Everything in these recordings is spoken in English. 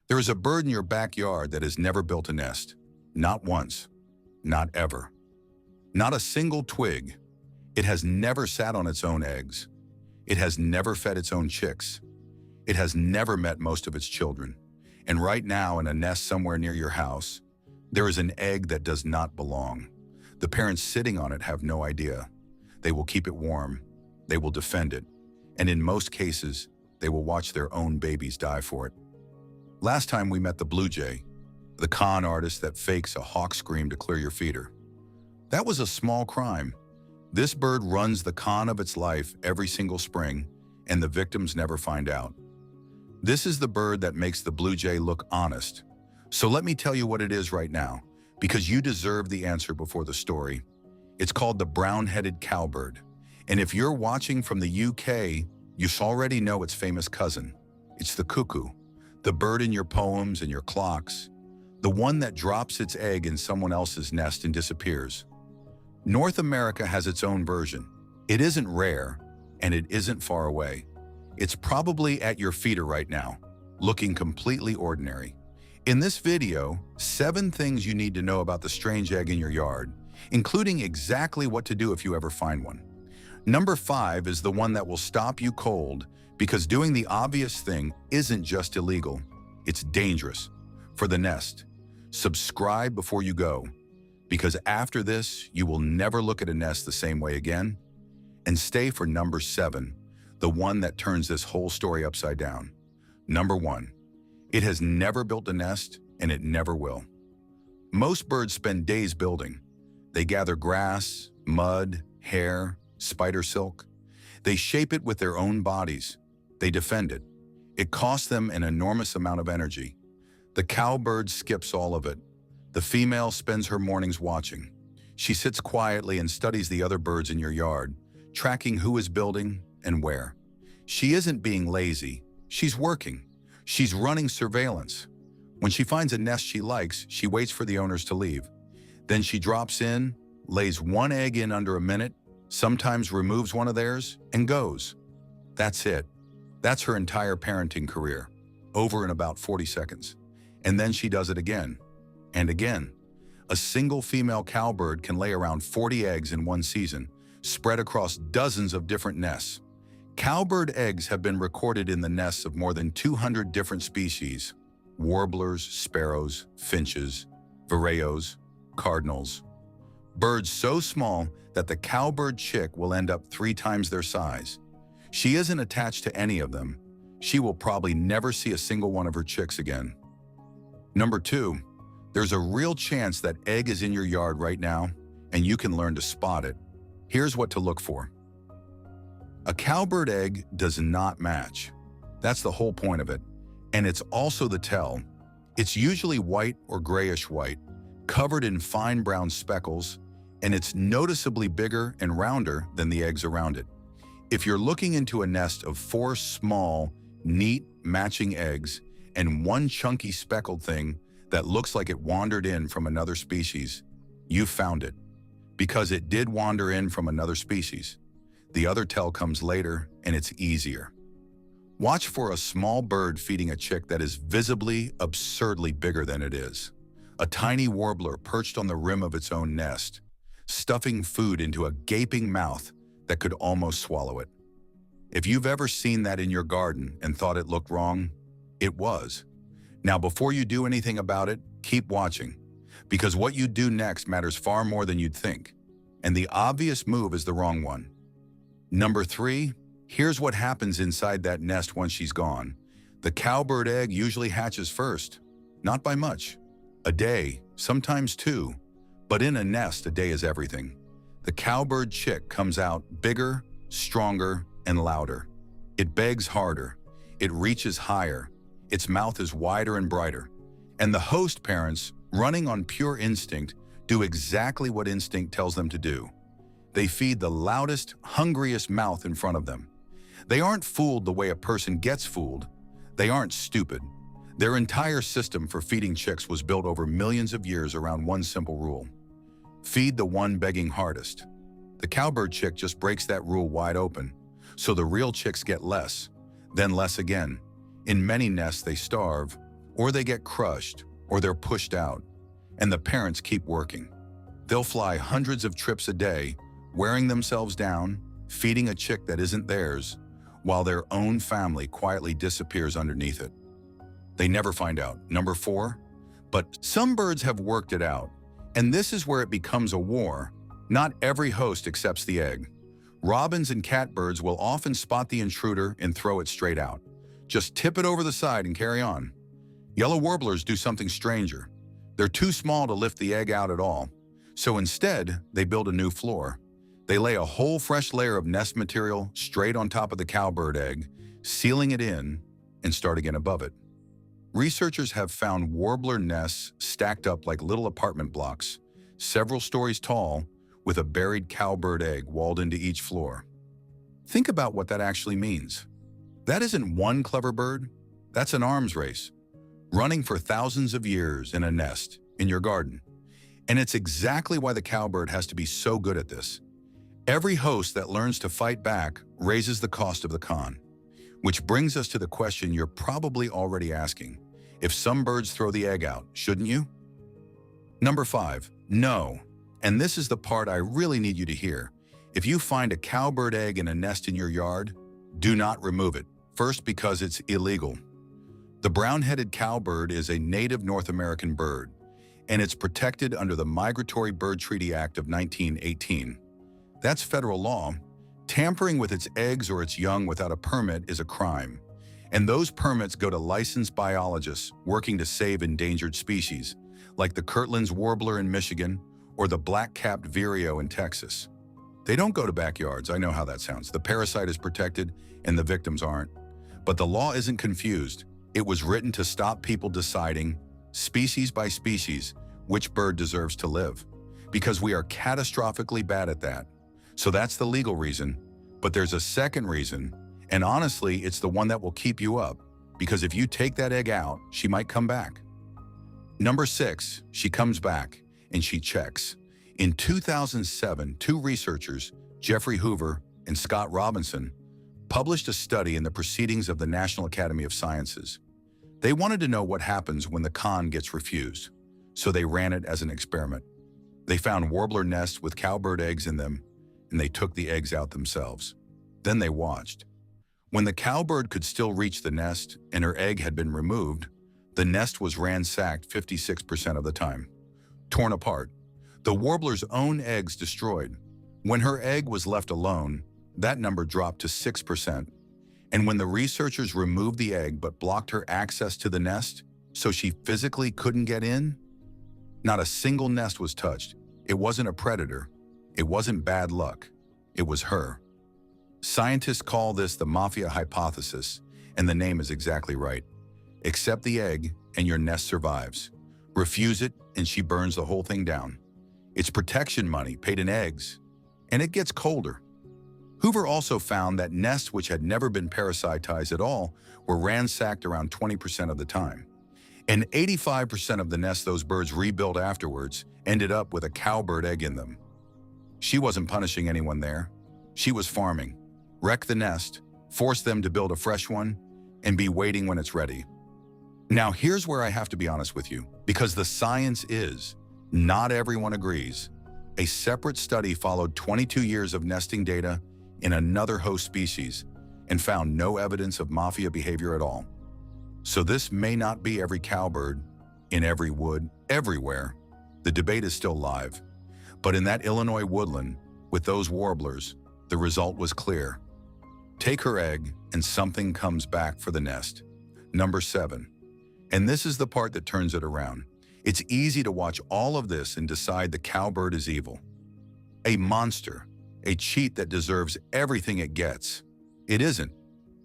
There is a bird in your backyard that has never built a nest. Not once. Not ever. Not a single twig. It has never sat on its own eggs. It has never fed its own chicks. It has never met most of its children. And right now, in a nest somewhere near your house, there is an egg that does not belong. The parents sitting on it have no idea. They will keep it warm. They will defend it. And in most cases, they will watch their own babies die for it. Last time we met the blue jay, the con artist that fakes a hawk scream to clear your feeder. That was a small crime. This bird runs the con of its life every single spring, and the victims never find out. This is the bird that makes the blue jay look honest. So let me tell you what it is right now, because you deserve the answer before the story. It's called the brown-headed cowbird. And if you're watching from the UK, you already know its famous cousin. It's the cuckoo, the bird in your poems and your clocks, the one that drops its egg in someone else's nest and disappears. North America has its own version. It isn't rare, and it isn't far away. It's probably at your feeder right now, looking completely ordinary. In this video, 7 things you need to know about the strange egg in your yard, including exactly what to do if you ever find one. Number 5 is the one that will stop you cold, because doing the obvious thing isn't just illegal, it's dangerous. For the nest, subscribe before you go, because after this, you will never look at a nest the same way again. And stay for number 7, the one that turns this whole story upside down. Number 1, it has never built a nest, and it never will. Most birds spend days building. They gather grass, mud, hair, spider silk. They shape it with their own bodies. They defend it. It costs them an enormous amount of energy. The cowbird skips all of it. The female spends her mornings watching. She sits quietly and studies the other birds in your yard, tracking who is building and where. She isn't being lazy. She's working. She's running surveillance. When she finds a nest she likes, she waits for the owners to leave. Then she drops in, lays one egg in under a minute, sometimes removes one of theirs, and goes. That's it. That's her entire parenting career, over in about 40 seconds. And then she does it again and again. A single female cowbird can lay around 40 eggs in one season, spread across dozens of different nests. Cowbird eggs have been recorded in the nests of more than 200 different species: warblers, sparrows, finches, vireos, cardinals. Birds so small that the cowbird chick will end up 3 times their size. She isn't attached to any of them. She will probably never see a single one of her chicks again. Number 2, there's a real chance that egg is in your yard right now, and you can learn to spot it. Here's what to look for. A cowbird egg does not match. That's the whole point of it. And it's also the tell. It's usually white or grayish white, covered in fine brown speckles, and it's noticeably bigger and rounder than the eggs around it. If you're looking into a nest of 4 small, neat, matching eggs and one chunky speckled thing that looks like it wandered in from another species, you've found it. Because it did wander in from another species. The other tell comes later, and it's easier. Watch for a small bird feeding a chick that is visibly, absurdly bigger than it is. A tiny warbler perched on the rim of its own nest, stuffing food into a gaping mouth that could almost swallow it. If you've ever seen that in your garden and thought it looked wrong, it was. Now, before you do anything about it, keep watching, because what you do next matters far more than you'd think, and the obvious move is the wrong one. Number 3, here's what happens inside that nest once she's gone. The cowbird egg usually hatches first, not by much. A day, sometimes 2, but in a nest, a day is everything. The cowbird chick comes out bigger, stronger, and louder. It begs harder. It reaches higher. Its mouth is wider and brighter. And the host parents, running on pure instinct, do exactly what instinct tells them to do. They feed the loudest, hungriest mouth in front of them. They aren't fooled the way a person gets fooled. They aren't stupid. Their entire system for feeding chicks was built over millions of years around one simple rule. Feed the one begging hardest. The cowbird chick just breaks that rule wide open, so the real chicks get less, then less again. In many nests they starve, or they get crushed, or they're pushed out, and the parents keep working. They'll fly hundreds of trips a day, wearing themselves down, feeding a chick that isn't theirs, while their own family quietly disappears underneath it. They never find out. Number 4, but some birds have worked it out, and this is where it becomes a war. Not every host accepts the egg. Robins and catbirds will often spot the intruder and throw it straight out. Just tip it over the side and carry on. Yellow warblers do something stranger. They're too small to lift the egg out at all, so instead they build a new floor. They lay a whole fresh layer of nest material straight on top of the cowbird egg, sealing it in, and start again above it. Researchers have found warbler nests stacked up like little apartment blocks, several stories tall, with a buried cowbird egg walled into each floor. Think about what that actually means. That isn't one clever bird, that's an arms race, running for thousands of years in a nest in your garden. And it's exactly why the cowbird has to be so good at this. Every host that learns to fight back raises the cost of the con. Which brings us to the question you're probably already asking. If some birds throw the egg out, shouldn't you? Number 5, no. And this is the part I really need you to hear. If you find a cowbird egg in a nest in your yard, do not remove it. First, because it's illegal. The brown-headed cowbird is a native North American bird, and it's protected under the Migratory Bird Treaty Act of 1918. That's federal law. Tampering with its eggs or its young without a permit is a crime, and those permits go to licensed biologists working to save endangered species, like the Kirtland's warbler in Michigan or the black-capped vireo in Texas. They don't go to backyards. I know how that sounds. The parasite is protected and the victims aren't. But the law isn't confused. It was written to stop people deciding, species by species, which bird deserves to live. Because we are catastrophically bad at that. So that's the legal reason. But there's a second reason, and honestly, it's the one that will keep you up. Because if you take that egg out, she might come back. Number 6, she comes back, and she checks. In 2007, 2 researchers, Jeffrey Hoover and Scott Robinson, published a study in the Proceedings of the National Academy of Sciences. They wanted to know what happens when the con gets refused, so they ran it as an experiment. They found warbler nests with cowbird eggs in them, and they took the eggs out themselves. Then they watched. When the cowbird could still reach the nest and her egg had been removed, the nest was ransacked 56% of the time, torn apart. The warbler's own eggs destroyed. When her egg was left alone, that number dropped to 6%. And when the researchers removed the egg but blocked her access to the nest, so she physically couldn't get in, not a single nest was touched. It wasn't a predator. It wasn't bad luck. It was her. Scientists call this the mafia hypothesis, and the name is exactly right. Accept the egg and your nest survives. Refuse it and she burns the whole thing down. It's protection money paid in eggs, and it gets colder. Hoover also found that nests which had never been parasitized at all were ransacked around 20% of the time. And 85% of the nests those birds rebuilt afterwards ended up with a cowbird egg in them. She wasn't punishing anyone there. She was farming. Wreck the nest, force them to build a fresh one, and be waiting when it's ready. Now here's where I have to be honest with you, because the science is, not everyone agrees. A separate study followed 22 years of nesting data in another host species and found no evidence of mafia behavior at all. So this may not be every cowbird, in every wood, everywhere. The debate is still live. But in that Illinois woodland, with those warblers, the result was clear. Take her egg and something comes back for the nest. Number 7. And this is the part that turns it around. It's easy to watch all of this and decide the cowbird is evil. A monster, a cheat that deserves everything it gets. It isn't.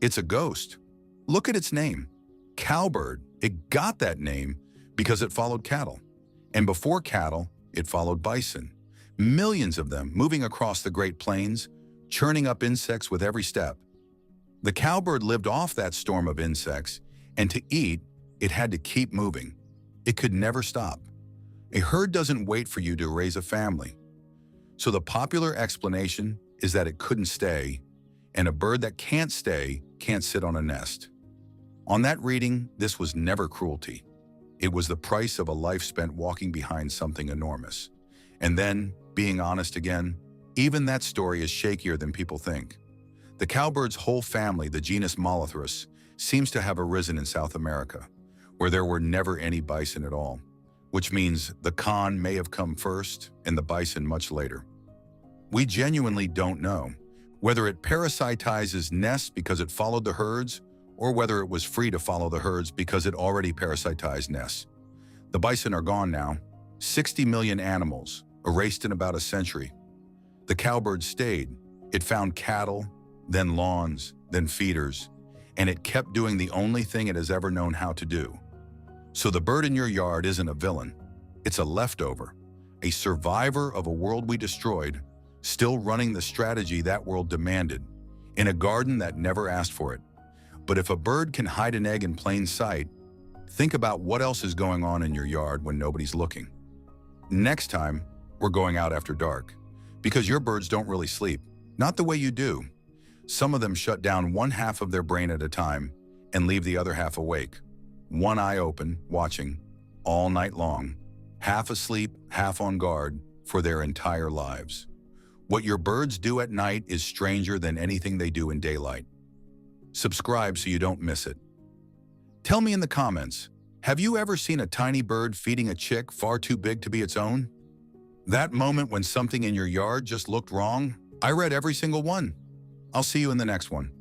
It's a ghost. Look at its name. Cowbird. It got that name because it followed cattle. And before cattle, it followed bison. Millions of them moving across the Great Plains, churning up insects with every step. The cowbird lived off that storm of insects, and to eat, it had to keep moving. It could never stop. A herd doesn't wait for you to raise a family. So the popular explanation is that it couldn't stay, and a bird that can't stay can't sit on a nest. On that reading, this was never cruelty. It was the price of a life spent walking behind something enormous. And then, being honest again, even that story is shakier than people think. The cowbird's whole family, the genus Molothrus, seems to have arisen in South America, where there were never any bison at all, which means the con may have come first and the bison much later. We genuinely don't know whether it parasitizes nests because it followed the herds, or whether it was free to follow the herds because it already parasitized nests. The bison are gone now, 60 million animals, erased in about a century. The cowbird stayed. It found cattle, then lawns, then feeders, and it kept doing the only thing it has ever known how to do. So the bird in your yard isn't a villain. It's a leftover, a survivor of a world we destroyed, still running the strategy that world demanded, in a garden that never asked for it. But if a bird can hide an egg in plain sight, think about what else is going on in your yard when nobody's looking. Next time, we're going out after dark, because your birds don't really sleep, not the way you do. Some of them shut down one half of their brain at a time and leave the other half awake, one eye open, watching, all night long, half asleep, half on guard for their entire lives. What your birds do at night is stranger than anything they do in daylight. Subscribe so you don't miss it. Tell me in the comments, have you ever seen a tiny bird feeding a chick far too big to be its own? That moment when something in your yard just looked wrong? I read every single one. I'll see you in the next one.